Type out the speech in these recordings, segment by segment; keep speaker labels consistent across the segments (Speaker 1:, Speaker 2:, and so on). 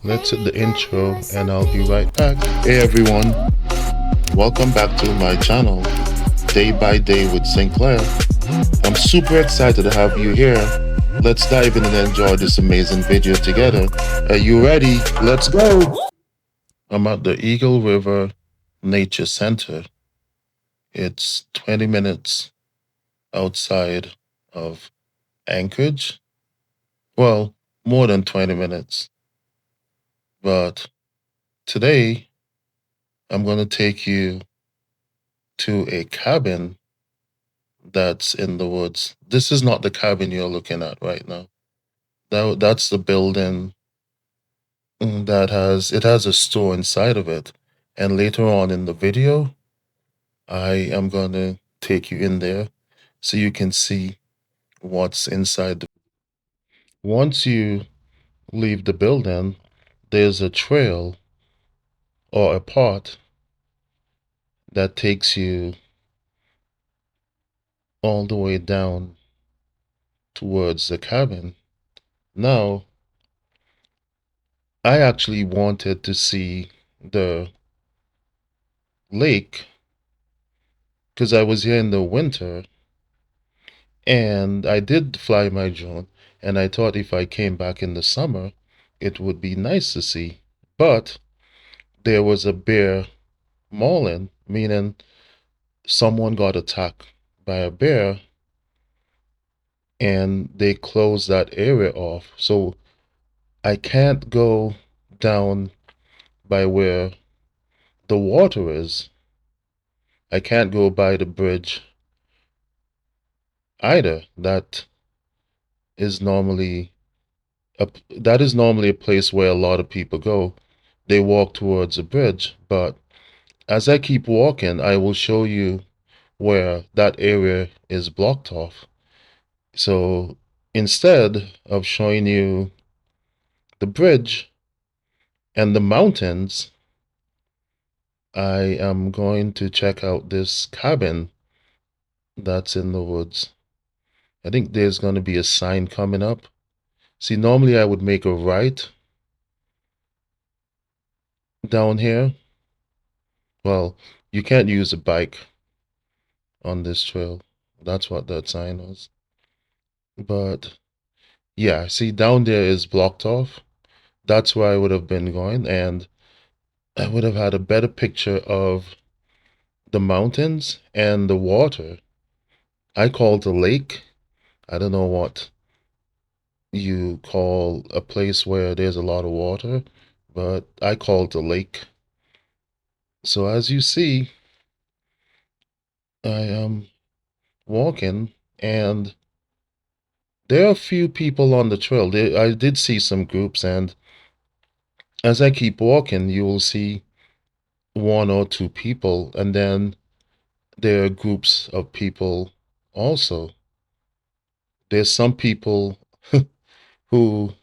Speaker 1: let's hit the intro and I'll be right back. Hey everyone, welcome back to my channel, Day by Day with Sinclair. I'm super excited to have you here. Let's dive in and enjoy this amazing video together. Are you ready? Let's go! I'm at the Eagle River Nature Center. It's 20 minutes outside of Anchorage. Well, more than 20 minutes. But today, I'm going to take you to a cabin that's in the woods. This is not the cabin you're looking at right now. That's the building that has a store inside of it. And later on in the video, I am going to take you in there so you can see what's inside. Once you leave the building, there's a trail or a path that takes you all the way down towards the cabin. Now, I actually wanted to see the lake because I was here in the winter and I did fly my drone, and I thought if I came back in the summer, it would be nice to see. But there was a bear mauling, meaning someone got attacked by a bear and they closed that area off. So I can't go down by where the water is. I can't go by the bridge either. Is normally that is normally a place where a lot of people go. They walk towards a bridge, but as I keep walking, I will show you where that area is blocked off. So instead of showing you the bridge and the mountains, I am going to check out this cabin that's in the woods. I think there's going to be a sign coming up. See, normally I would make a right down here. Well, you can't use a bike on this trail. That's what that sign was. But yeah, see, down there is blocked off. That's where I would have been going, and I would have had a better picture of the mountains and the water. I call it a lake. I don't know what you call a place where there's a lot of water, but I call it a lake. So as you see, I am walking and there are a few people on the trail. I did see some groups, and as I keep walking, you will see one or two people, and then there are groups of people also. There's some people who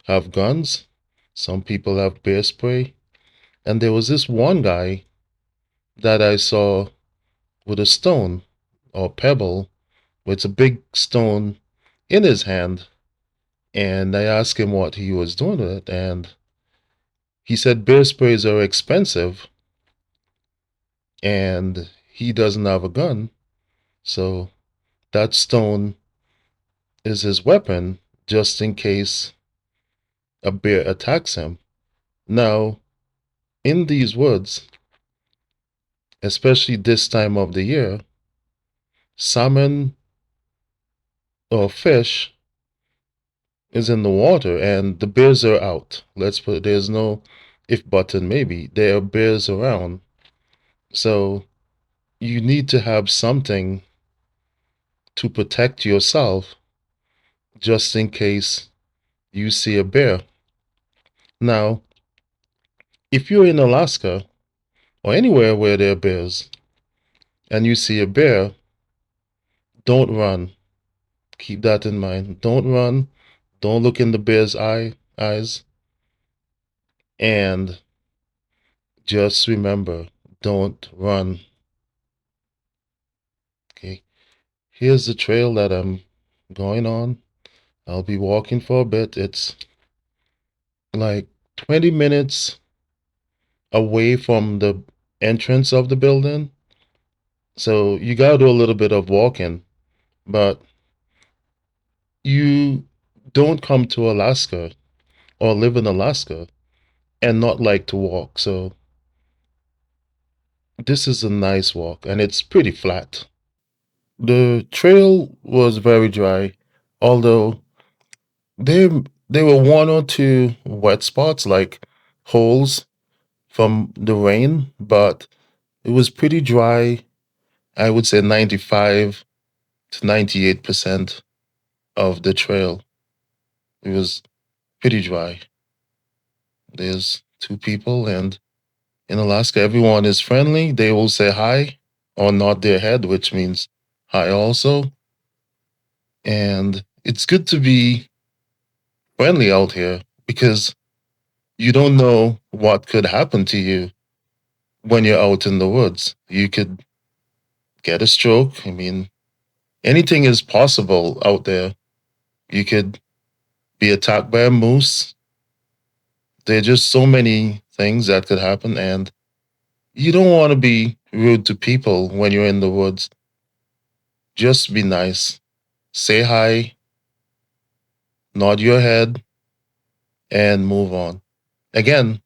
Speaker 1: have guns, some people have bear spray, and there was this one guy that I saw with a stone or pebble, with a big stone in his hand, and I asked him what he was doing with it, and he said bear sprays are expensive, and he doesn't have a gun, so that stone is his weapon just in case a bear attacks him. Now, in these woods, especially this time of the year, salmon or fish is in the water and the bears are out. Let's put there's no if button maybe. There are bears around. So you need to have something to protect yourself just in case you see a bear. Now, if you're in Alaska or anywhere where there are bears and you see a bear, don't run. Keep that in mind. Don't run. Don't look in the bear's eyes. And just remember, don't run. Okay. Here's the trail that I'm going on. I'll be walking for a bit. It's like 20 minutes away from the entrance of the building. So you got to do a little bit of walking, but you don't come to Alaska or live in Alaska and not like to walk. So this is a nice walk and it's pretty flat. The trail was very dry, although there there were one or two wet spots like holes from the rain, but it was pretty dry. I would say 95 to 98% of the trail. It was pretty dry. There's two people, and in Alaska, everyone is friendly. They will say hi or nod their head, which means hi also. And it's good to be friendly out here because you don't know what could happen to you when you're out in the woods. You could get a stroke. I mean, anything is possible out there. You could be attacked by a moose. There are just so many things that could happen, and you don't want to be rude to people when you're in the woods. Just be nice. Say hi, nod your head, and move on. Again,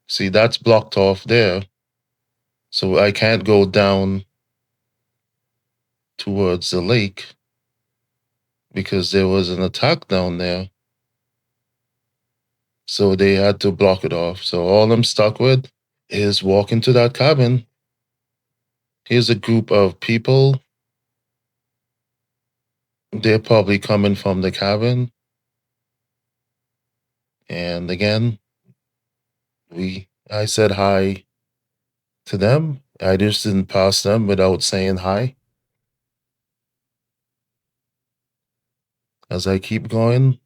Speaker 1: see, that's blocked off there. So I can't go down towards the lake because there was an attack down there. So they had to block it off. So all I'm stuck with is walking to that cabin. Here's a group of people. They're probably coming from the cabin. And again, I said hi to them. I just didn't pass them without saying hi. As I keep going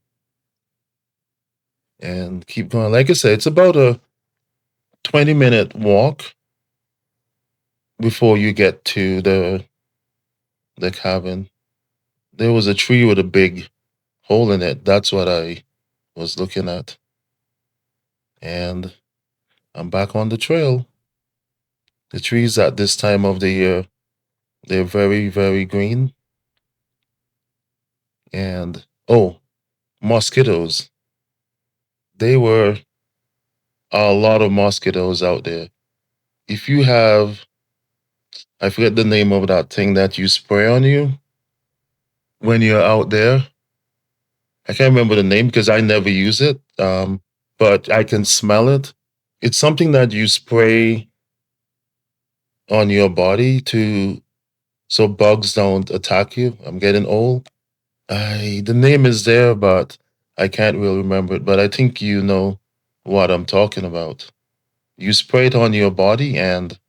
Speaker 1: and keep going. Like I said, it's about a 20-minute walk before you get to the cabin. There was a tree with a big hole in it. That's what I was looking at. And I'm back on the trail. The trees at this time of the year, they're very, very green. And oh, mosquitoes. There were a lot of mosquitoes out there. If you have, I forget the name of that thing that you spray on you when you're out there. I can't remember the name because I never use it, but I can smell it. It's something that you spray on your body to so bugs don't attack you. I'm getting old. The name is there, but I can't really remember it. But I think you know what I'm talking about. You spray it on your body, and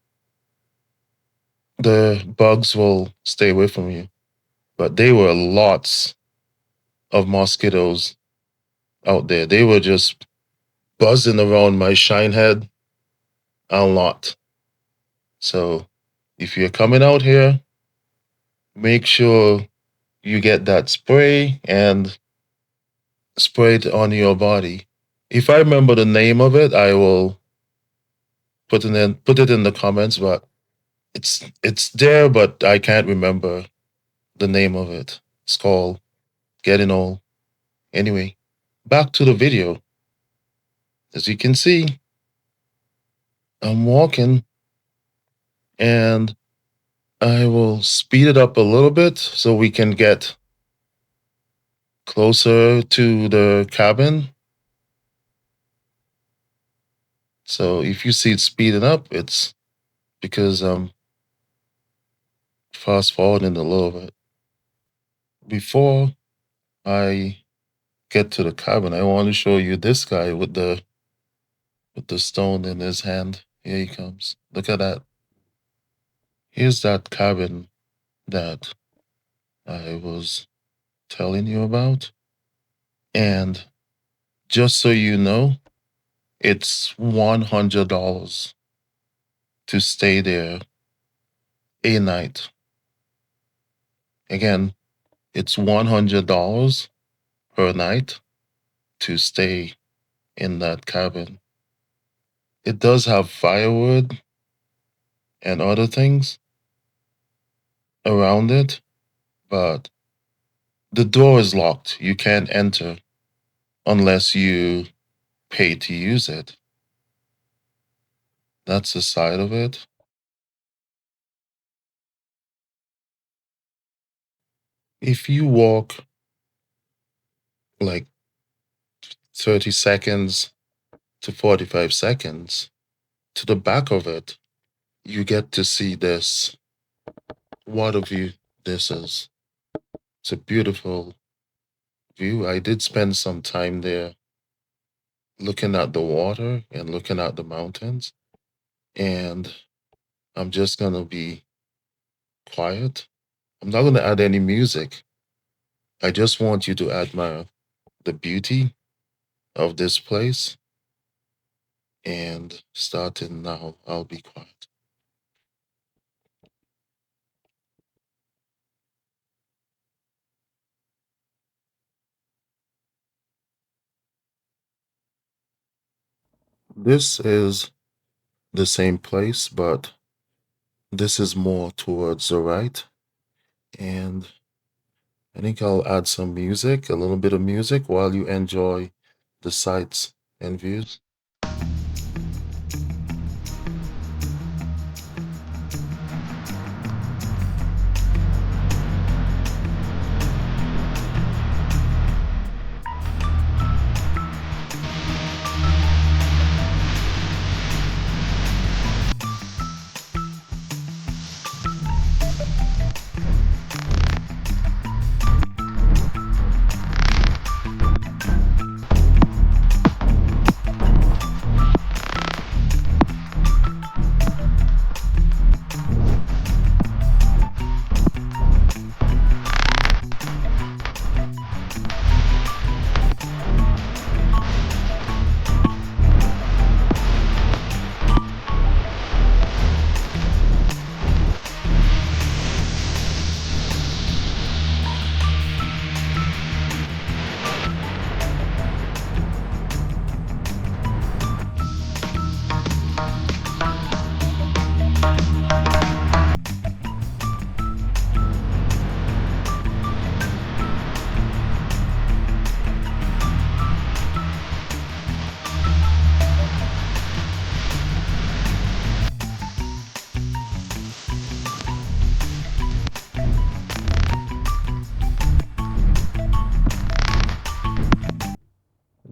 Speaker 1: the bugs will stay away from you. But there were lots of mosquitoes out there. They were just buzzing around my shine head a lot. So if you're coming out here, make sure you get that spray and spray it on your body. If I remember the name of it, I will put it in the comments, but it's there, but I can't remember the name of it. It's called Getting Old. Anyway, back to the video. As you can see, I'm walking and I will speed it up a little bit so we can get closer to the cabin. So if you see it speeding up, it's because I'm fast forwarding a little bit. Before I get to the cabin, I want to show you this guy with the stone in his hand. Here he comes. Look at that. Here's that cabin that I was telling you about. And just so you know, it's $100 to stay there a night. Again, it's $100 per night to stay in that cabin. It does have firewood and other things around it, but the door is locked. You can't enter unless you pay to use it. That's the side of it. If you walk like 30 seconds to 45 seconds to the back of it, you get to see this water view. This is it's a beautiful view. I did spend some time there looking at the water and looking at the mountains, and I'm just gonna be quiet. I'm not gonna add any music. I just want you to admire the beauty of this place. And starting now, I'll be quiet. This is the same place, but this is more towards the right. And I think I'll add some music, a little bit of music, while you enjoy the sights and views.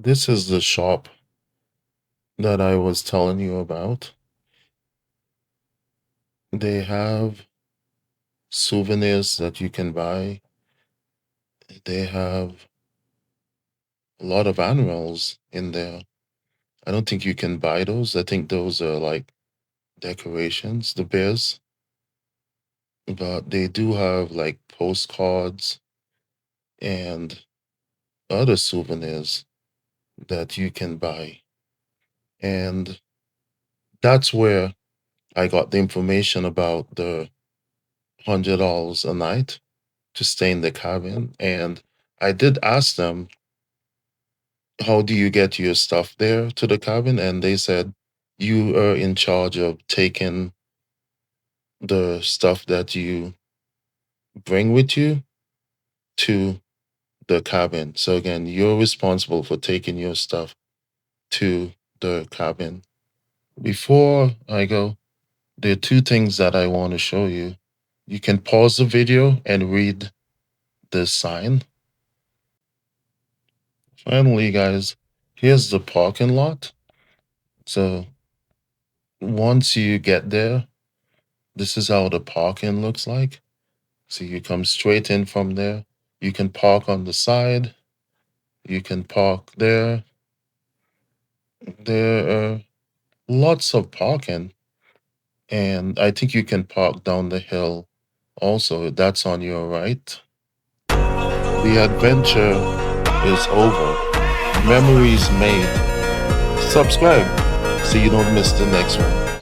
Speaker 1: This is the shop that I was telling you about. They have souvenirs that you can buy. They have a lot of animals in there. I don't think you can buy those. I think those are like decorations, the bears. But they do have like postcards and other souvenirs that you can buy. And that's where I got the information about the $100 a night to stay in the cabin. And I did ask them, how do you get your stuff there to the cabin? And they said, you are in charge of taking the stuff that you bring with you to the cabin. So again, you're responsible for taking your stuff to the cabin. Before I go, there are two things that I want to show you. You can pause the video and read the sign. Finally, guys, here's the parking lot. So once you get there, this is how the parking looks like. So you come straight in from there. You can park on the side. You can park there. There are lots of parking. And I think you can park down the hill also. That's on your right. The adventure is over. Memories made. Subscribe so you don't miss the next one.